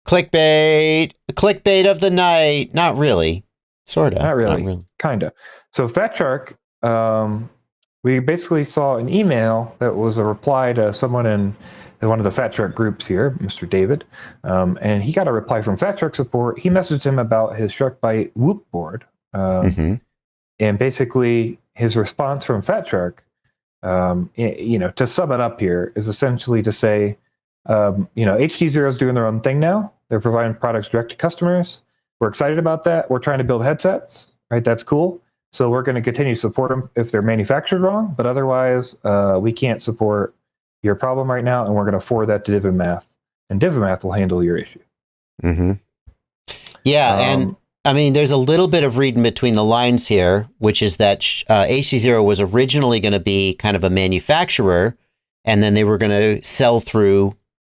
Clickbait of the night. Not really. Sort of. Not really. Kind of. So Fatshark, we basically saw an email that was a reply to someone in one of the Fatshark groups here, Mr. David, and he got a reply from Fatshark support. He messaged him about his Sharkbyte Whoop board, and basically his response from Fatshark, to sum it up here, is essentially to say, HD0 is doing their own thing now. They're providing products direct to customers. We're excited about that. We're trying to build headsets, right? That's cool. So we're going to continue to support them if they're manufactured wrong, but otherwise, we can't support your problem right now, and we're going to forward that to Divimath, and Divimath will handle your issue. Yeah, and I mean, there's a little bit of reading between the lines here, which is that HD0 was originally going to be kind of a manufacturer, and then they were going to sell through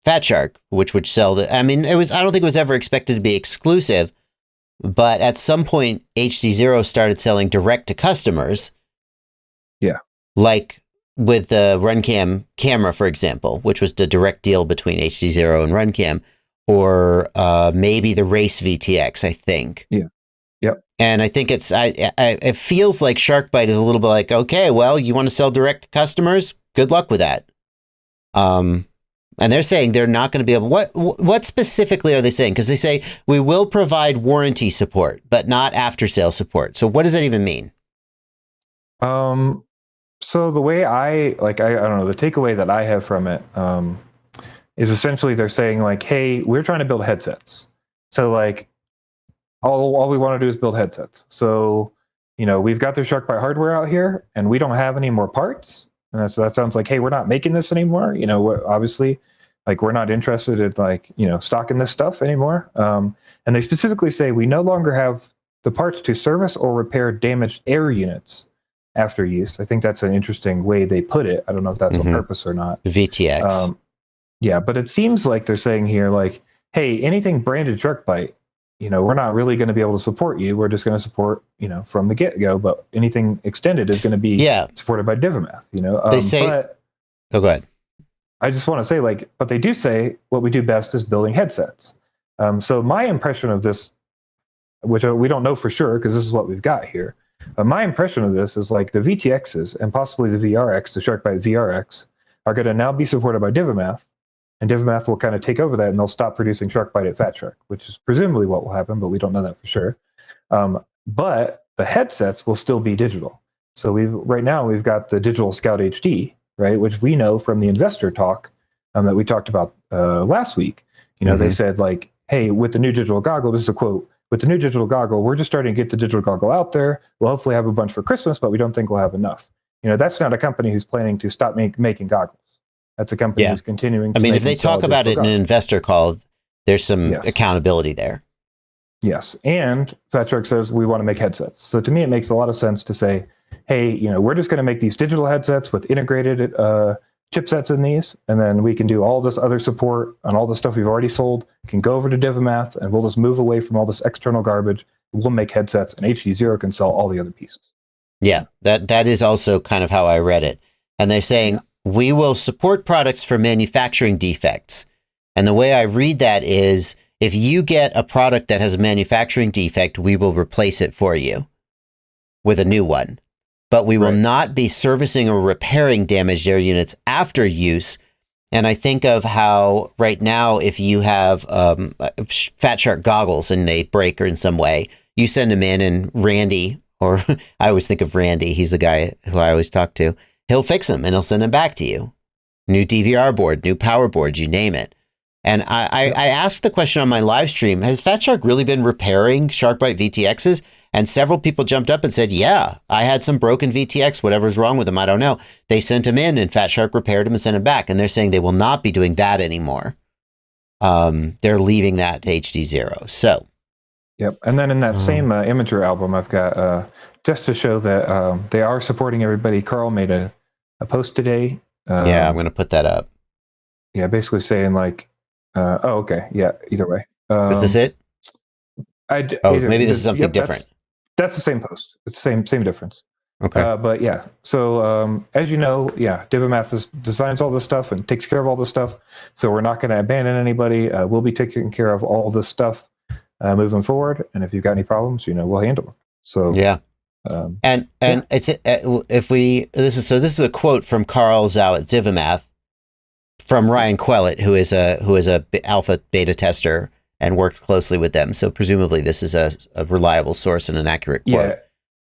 Fatshark, which would sell I don't think it was ever expected to be exclusive, but at some point, HD0 started selling direct to customers. Yeah. Like with the RunCam camera, for example, which was the direct deal between HD0 and RunCam, or maybe the Race VTX, I think. Yeah. Yep. And I think it feels like Sharkbyte is a little bit like, okay, well, you want to sell direct to customers? Good luck with that. And they're saying they're not going to be able. What specifically are they saying? Because they say we will provide warranty support, but not after sale support. So what does that even mean? So the way I don't know, the takeaway that I have from it is essentially they're saying like, hey, we're trying to build headsets. So like all we want to do is build headsets. So, we've got their Sharkbyte hardware out here and we don't have any more parts. And so that sounds like, hey, we're not making this anymore. We're obviously we're not interested in stocking this stuff anymore. And they specifically say we no longer have the parts to service or repair damaged air units after use. I think that's an interesting way they put it. I don't know if that's on purpose or not. VTX. Yeah, but it seems like they're saying here, like, hey, anything branded Sharkbyte, we're not really going to be able to support you. We're just going to support, from the get-go, but anything extended is going to be supported by Divimath, They say, go ahead. I just want to say, but they do say what we do best is building headsets. So my impression of this, which we don't know for sure because this is what we've got here, but my impression of this is like the VTXs and possibly the VRX, the Sharkbyte VRX, are going to now be supported by Divimath, and Divimath will kind of take over that, and they'll stop producing Sharkbyte at Fatshark, which is presumably what will happen, but we don't know that for sure. But the headsets will still be digital. So right now we've got the Digital Scout HD, right, which we know from the investor talk that we talked about last week. They said like, hey, with the new digital goggle, this is a quote, with the new digital goggle, we're just starting to get the digital goggle out there. We'll hopefully have a bunch for Christmas, but we don't think we'll have enough. That's not a company who's planning to stop making goggles. That's a company who's continuing to if they talk about it in an investor call, there's some accountability there. Yes. And Fatshark says we want to make headsets. So to me, it makes a lot of sense to say, hey, we're just going to make these digital headsets with integrated chipsets in these, and then we can do all this other support on all the stuff we've already sold, can go over to Divimath, and we'll just move away from all this external garbage. We'll make headsets, and HD0 can sell all the other pieces. Yeah, that is also kind of how I read it. And they're saying, we will support products for manufacturing defects. And the way I read that is, if you get a product that has a manufacturing defect, we will replace it for you with a new one. But we will not be servicing or repairing damaged air units after use. And I think of how right now, if you have Fatshark goggles and they break or in some way, you send them in, and Randy, or I always think of Randy, he's the guy who I always talk to, he'll fix them and he'll send them back to you. New DVR board, new power board, you name it. And I asked the question on my live stream, has Fatshark really been repairing Sharkbyte VTXs? And several people jumped up and said, yeah, I had some broken VTX, whatever's wrong with them, I don't know. They sent them in and Fatshark repaired them and sent them back. And they're saying they will not be doing that anymore. They're leaving that to HD0. So. Yep. And then in that same Imager album, I've got, just to show that they are supporting everybody, Carl made a post today. Yeah, I'm going to put that up. Yeah, basically saying like, oh, okay. Yeah, either way. Is this it? Maybe this is something different. That's the same post. It's the same difference. Okay. But yeah, so as you know, Divimath designs all this stuff and takes care of all this stuff. So we're not going to abandon anybody. We'll be taking care of all this stuff moving forward. And if you've got any problems, we'll handle them. So Yeah. And it's if we this is a quote from Carl Zhao at Divimath from Ryan Quellet, who is a alpha beta tester and worked closely with them. So presumably this is a reliable source and an accurate quote. Yeah.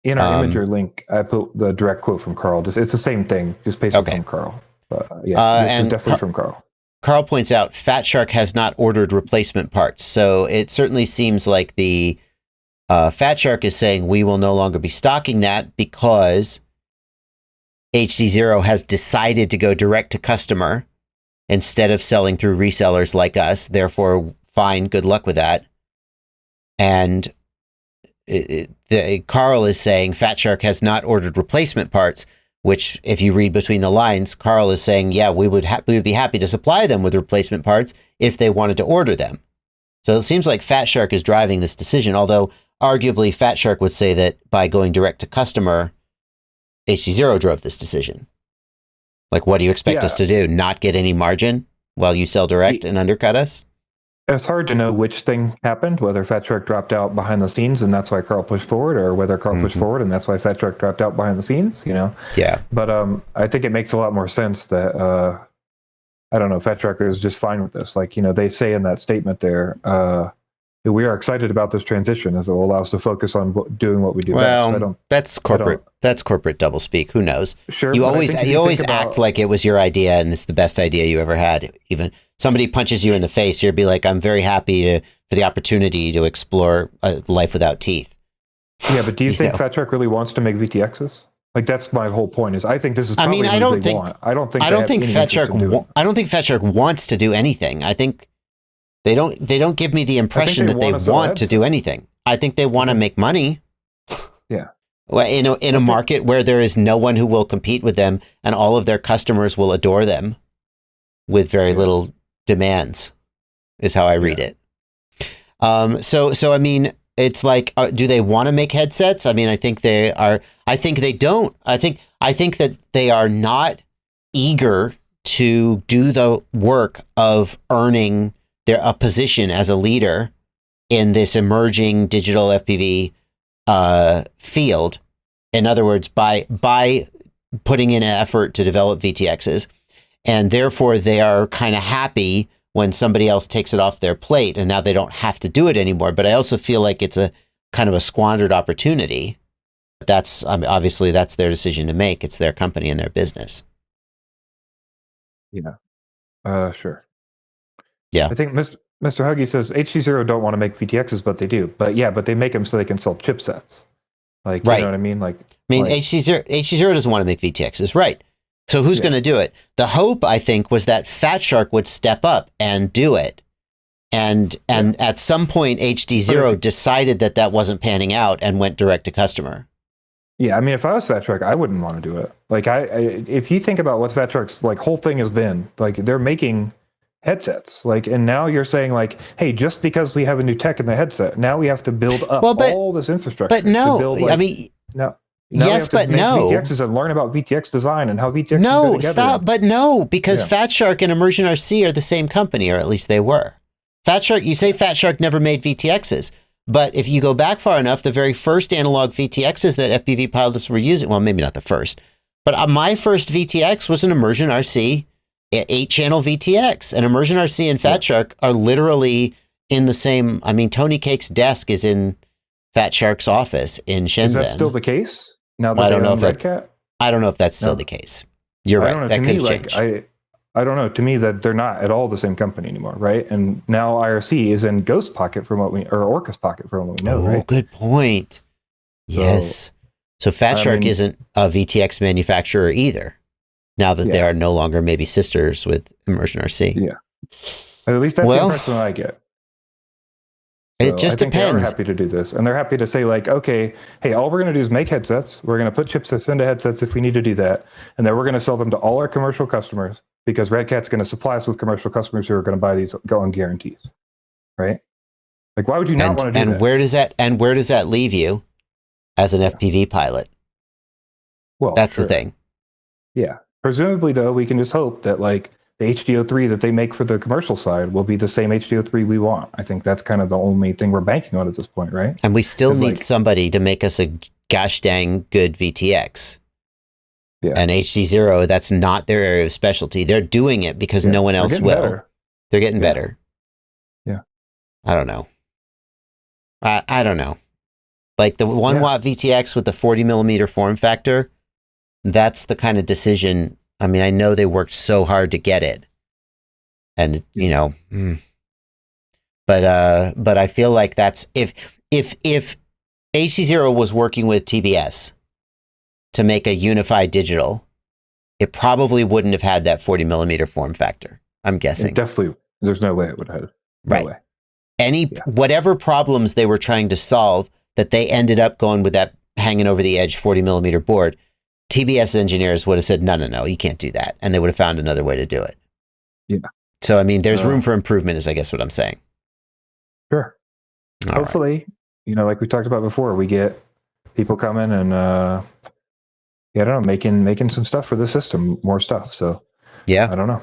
In our Imager link, I put the direct quote from Carl. It's the same thing, just basically from Carl. But this is definitely from Carl. Carl points out Fatshark has not ordered replacement parts. So it certainly seems like the Fatshark is saying we will no longer be stocking that because HD0 has decided to go direct to customer instead of selling through resellers like us. Therefore, fine, good luck with that. And Carl is saying Fatshark has not ordered replacement parts, which if you read between the lines, Carl is saying, yeah, we would be happy to supply them with replacement parts if they wanted to order them. So it seems like Fatshark is driving this decision, although arguably Fatshark would say that by going direct to customer, HD0 drove this decision. Like, what do you expect us to do? Not get any margin while you sell direct and undercut us? It's hard to know which thing happened, whether Fatshark dropped out behind the scenes and that's why Carl pushed forward, or whether Carl pushed forward and that's why Fatshark dropped out behind the scenes, Yeah. But I think it makes a lot more sense that, I don't know, Fatshark is just fine with this. Like, they say in that statement there, that we are excited about this transition as it will allow us to focus on doing what we do best. That's corporate doublespeak. Who knows? Sure. You always act like it was your idea and it's the best idea you ever had. Even somebody punches you in the face, you'd be like, I'm very happy for the opportunity to explore a life without teeth. Yeah, but do you think Fatshark really wants to make VTXs? Like, that's my whole point. Is I think this is probably what they want. I don't think Fatshark wants to do anything. I think they don't give me the impression that they want to do anything. I think they want to make money. Yeah. In a market where there is no one who will compete with them and all of their customers will adore them with very little demands, is how I read it. So I mean, it's like, do they want to make headsets? I mean, I think they are. I think they don't. I think that they are not eager to do the work of earning a position as a leader in this emerging digital FPV field. In other words, by putting in an effort to develop VTXs, and therefore they are kind of happy when somebody else takes it off their plate, and now they don't have to do it anymore. But I also feel like it's a kind of a squandered opportunity. Obviously that's their decision to make. It's their company and their business. Yeah. Sure. Yeah. I think Mr. Huggy says HD0 don't want to make VTXs, but they do. But they make them so they can sell chipsets. Like, you know what I mean? HD0 doesn't want to make VTXs, right? So who's going to do it? The hope, I think, was that Fatshark would step up and do it. And at some point, HD0 decided that wasn't panning out and went direct to customer. Yeah, I mean, if I was Fatshark, I wouldn't want to do it. Like, if you think about what Fatshark's whole thing has been, they're making headsets, and now you're saying hey, just because we have a new tech in the headset, now we have to build up all this infrastructure. But no, to build, no. Now yes, but no. VTXs and learn about VTX design and how VTX. No, stop. But no, because Fatshark and Immersion RC are the same company, or at least they were. Fatshark. You say Fatshark never made VTXs, but if you go back far enough, the very first analog VTXs that FPV pilots were using, well, maybe not the first, but my first VTX was an Immersion RC 8-channel VTX, and Immersion RC and Fatshark are literally in the same. I mean, Tony Cake's desk is in Fatshark's office in Shenzhen. Is that still the case? Now that I don't know if that's still the case. You're right. That could change. I don't know. To me, that they're not at all the same company anymore, right? And now IRC is in Ghost Pocket or Orca's Pocket from what we know, right? Good point. Yes. So Fatshark isn't a VTX manufacturer either. Now that they are no longer maybe sisters with Immersion RC. Yeah. At least that's the impression that I get. So it just depends. They're happy to do this, and they're happy to say okay, hey, all we're going to do is make headsets. We're going to put chipsets into headsets if we need to do that, and then we're going to sell them to all our commercial customers because Red Cat's going to supply us with commercial customers who are going to buy these on guarantees, right? Why would you not want to do that? Where does that leave you as an FPV pilot? Well, That's sure. the thing. Yeah. Presumably, though, we can just hope that like the HDO3 that they make for the commercial side will be the same HDO3 we want. I think that's kind of the only thing we're banking on at this point, right? And we still need like, somebody to make us a gosh dang good VTX. Yeah. And HD0, that's not their area of specialty. They're doing it because no one else will. Better. They're getting better. Yeah. I don't know. I don't know. Like the 1 watt VTX with the 40 millimeter form factor, that's the kind of decision. I mean, I know they worked so hard to get it. And, you know, but I feel like that's if HD0 was working with TBS to make a unified digital, it probably wouldn't have had that 40 millimeter form factor. I'm guessing. Definitely. There's no way it would have had it. No way. Whatever problems they were trying to solve that they ended up going with that hanging over the edge 40 millimeter board, TBS engineers would have said, no, you can't do that. And they would have found another way to do it. Yeah. So, I mean, there's room for improvement is I guess what I'm saying. Sure. Hopefully, you know, like we talked about before, we get people coming and, I don't know, making some stuff for the system, more stuff. So, yeah, I don't know.